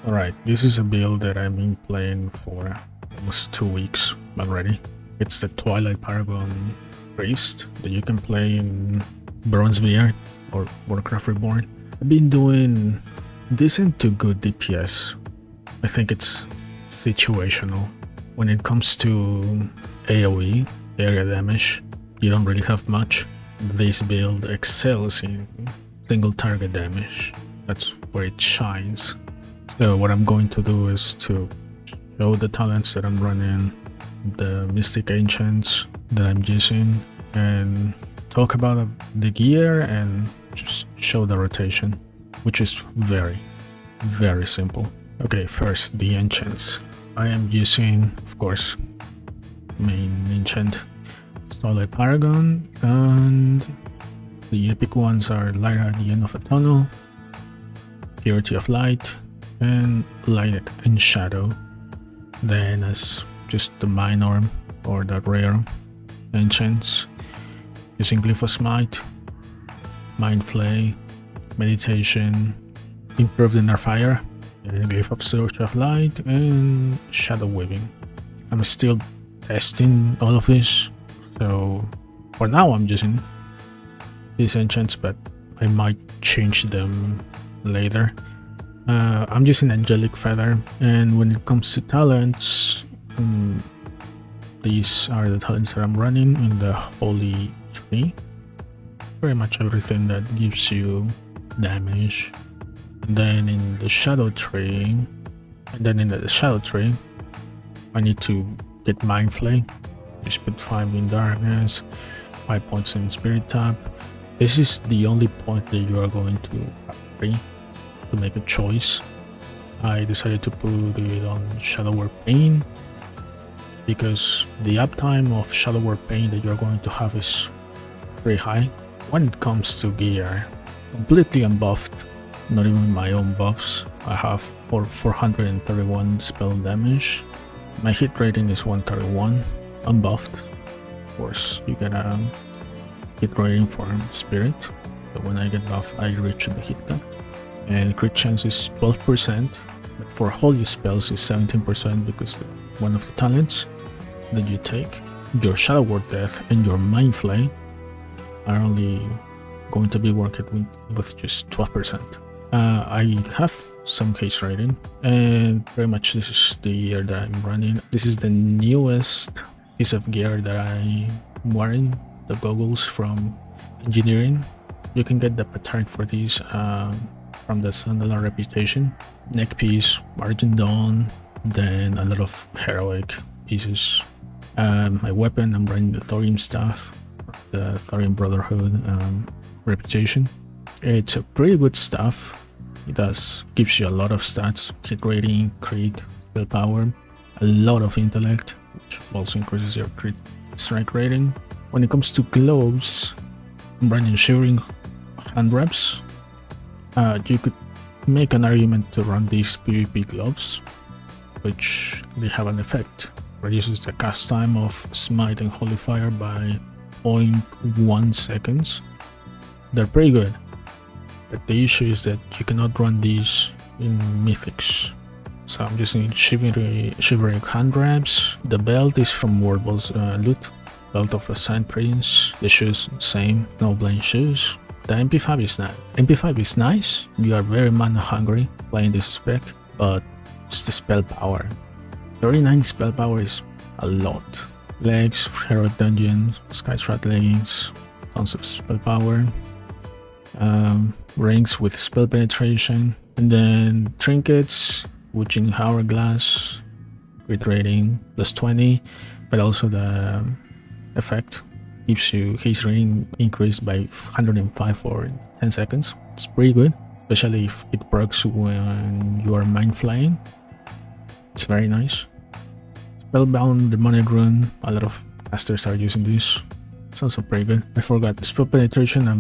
Alright, this is a build that I've been playing for almost 2 weeks already. It's the Twilight Paragon Priest that you can play in Bronzebeard or Warcraft Reborn. I've been doing decent to good DPS. I think it's situational. When it comes to AoE, area damage, you don't really have much. This build excels in single target damage. That's where it shines. So what I'm going to do is to show the talents that I'm running, the Mystic Ancients that I'm using, and talk about the gear and just show the rotation, which is very, very simple. Okay, first the Ancients. I am using, of course, main enchant Twilight Paragon, and the epic ones are Light at the End of a Tunnel, Purity of Light, and Light and Shadow. Then as just the minor or the rare enchants, using Glyph of Smite, Mind Flay, Meditation, Improved Inner Fire, and Glyph of Surge of Light, and Shadow Weaving. I'm still testing all of this, so for now I'm using these enchants, but I might change them later. I'm using Angelic Feather, and when it comes to talents, these are the talents that I'm running in the Holy Tree. Pretty much everything that gives you damage. And then in the Shadow Tree, I need to get Mind Flay. Just put 5 in Darkness, 5 points in Spirit Tap. This is the only point that you are going to have free to make a choice. I decided to put it on Shadow War Pain because the uptime of Shadow War Pain that you're going to have is pretty high. When it comes to gear, completely unbuffed, not even my own buffs. I have 431 spell damage. My hit rating is 131, unbuffed. Of course, you get a hit rating for Spirit, but when I get buffed, I reach the hit cap. And crit chance is 12%, but for holy spells is 17% because one of the talents that you take, your Shadow Ward Death and your Mind Flay, are only going to be working with just 12%. I have some case rating, and pretty much this is the gear that I'm running. This is the newest piece of gear that I'm wearing, the goggles from Engineering. You can get the pattern for these from the Sunderland Reputation. Neck piece, Argent Dawn, then a lot of heroic pieces. My weapon, I'm running the Thorium Staff, the Thorium Brotherhood Reputation. It's a pretty good stuff. It gives you a lot of stats, hit rating, crit, spell power, a lot of intellect, which also increases your crit strike rating. When it comes to gloves, I'm running Shivering Hand Wraps. You could make an argument to run these PvP gloves, which they have an effect. Reduces the cast time of Smite and Holy Fire by 0.1 seconds. They're pretty good, but the issue is that you cannot run these in Mythics. So I'm using Shivering Hand Wraps. The belt is from Warble's loot. Belt of a Sand Prince. The shoes, same, no blind shoes. The MP5 is nice. MP5 is nice. You are very mana hungry playing this spec, but it's the spell power. 39 spell power is a lot. Legs, Heroic Dungeons, Skystrat leggings, tons of spell power. Rings with spell penetration, and then trinkets, Witching Hourglass, crit rating plus 20, but also the effect gives you his rating increased by 105 for 10 seconds. It's pretty good, especially if it works when you are mind flaying. It's very nice. Spellbound Demonic Rune, a lot of casters are using this. It's also pretty good. I forgot spell penetration. I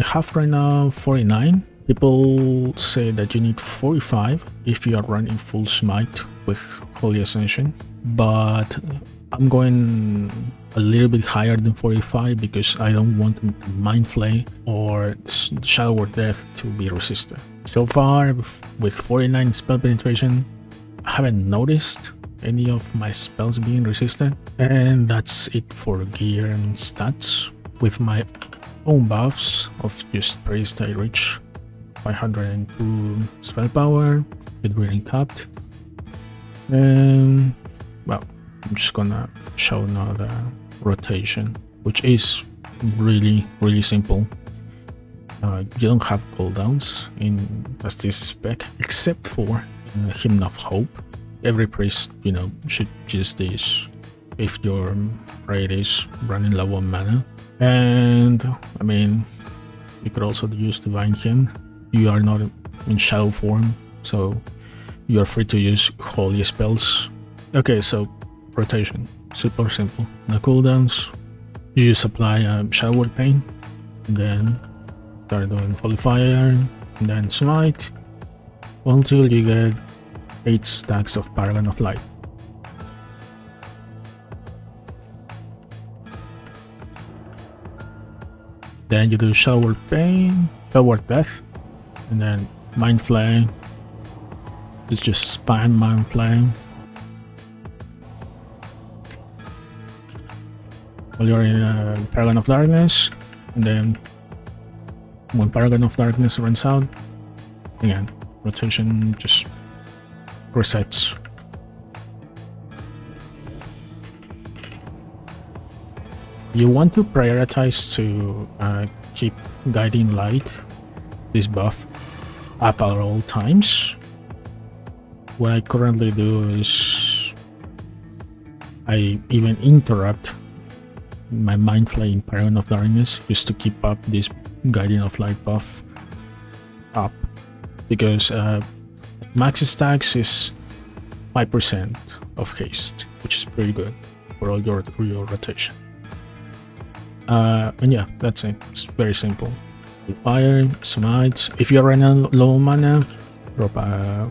have right now 49. People say that you need 45 if you are running full smite with Holy Ascension, but I'm going a little bit higher than 45 because I don't want Mind Flay or Shadow Ward Death to be resisted. So far, with 49 spell penetration, I haven't noticed any of my spells being resistant. And that's it for gear and stats. With my own buffs of just priest, I reach 502 spell power, with reading capped. And well, I'm just gonna show now the rotation, which is really simple. You don't have cooldowns in Estes spec, except for Hymn of Hope. Every priest, should use this if your raid is running low on mana. And I mean, you could also use Divine Hymn. You are not in shadow form, so you are free to use holy spells. Okay, so rotation, super simple. No cooldowns. You just apply Shadow Word Pain, and then start doing Holy Fire, and then Smite, until you get 8 stacks of Paragon of Light. Then you do Shadow Word Pain, Shadow Word Death, and then Mind Flame. It's just spam Mind Flame. While you're in Paragon of Darkness, and then when Paragon of Darkness runs out, again, rotation just resets. You want to prioritize to keep Guiding Light, this buff, up at all times. What I currently do is I even interrupt my Mind Flay in Paragon of Darkness just to keep up this Guiding of Light buff up, because max stacks is 5% of haste, which is pretty good for all your rotation. And yeah, that's it. It's very simple. Fire, Smite. If you're running low on mana, drop a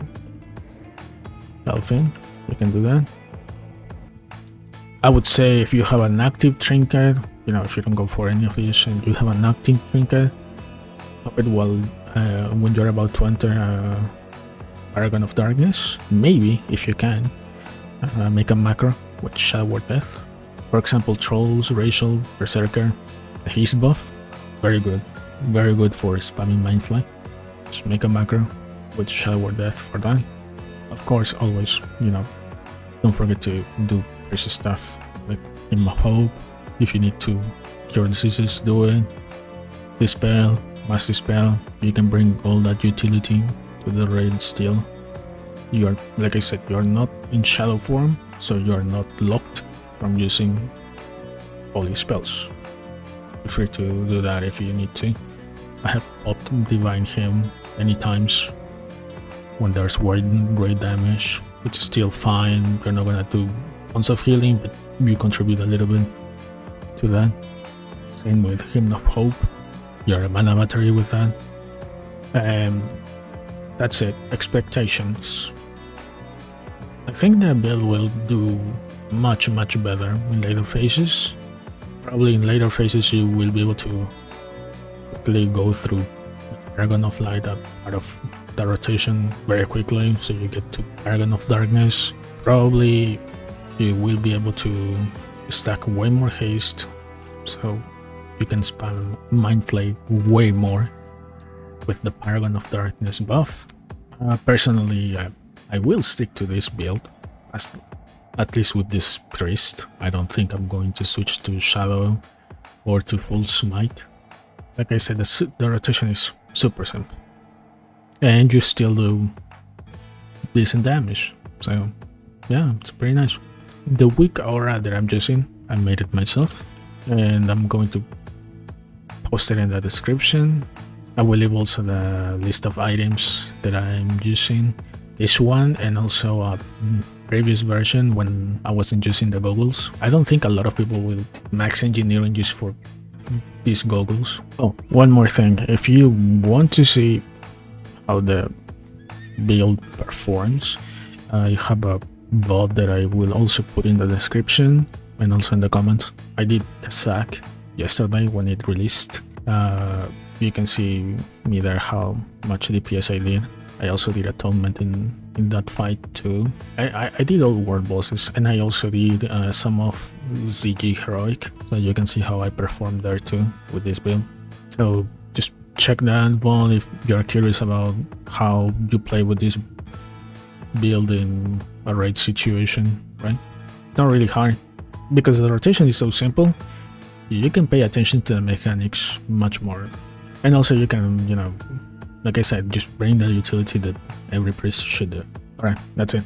Dolphin. You can do that. I would say if you have an active trinket, if you don't go for any of these and you have an active trinket, pop it while when you're about to enter Paragon of Darkness. Maybe, if you can, make a macro with Shadow Word Death. For example, Trolls, Racial, Berserker, the haste buff. Very good. Very good for spamming Mindfly. Just make a macro with Shadow Word Death for that. Of course, always, don't forget to do crazy stuff like Hymn of Hope. If you need to cure diseases, do it. Dispel, Mass Dispel. You can bring all that utility to the raid still. You are, like I said, you are not in shadow form, so you are not locked from using holy spells. Feel free to do that if you need to. I have popped Divine Hymn many times when there's raid damage, which is still fine. You're not gonna do tons of healing, but you contribute a little bit to that. Same with Hymn of Hope. You're a mana battery with that. That's it. Expectations. I think the build will do much better in later phases. Probably in later phases you will be able to quickly go through Paragon of Light, that part of the rotation, very quickly, so you get to Paragon of Darkness. Probably you will be able to stack way more haste, so you can spam Mind Flay way more with the Paragon of Darkness buff. Personally, I will stick to this build, at least with this priest. I don't think I'm going to switch to Shadow or to full Smite. Like I said, the rotation is super simple, and you still do decent damage. So yeah, it's pretty nice. The weak aura that I'm using, I made it myself, and I'm going to post it in the description. I will leave also the list of items that I'm using. This one, and also a previous version when I wasn't using the goggles. I don't think a lot of people will max engineering just for these goggles. Oh, one more thing. If you want to see how the build performs, I have a VOD that I will also put in the description and also in the comments. I did Kazakh yesterday when it released. you can see me there how much DPS I did. I also did atonement in that fight too. I did all world bosses, and I also did some of ZG heroic, so you can see how I performed there too with this build. So just check that one if you're curious about how you play with this build in a raid situation, right? It's not really hard because the rotation is so simple. You can pay attention to the mechanics much more, and also you can, you know, like I said, just bring the utility that every priest should do. Alright, that's it.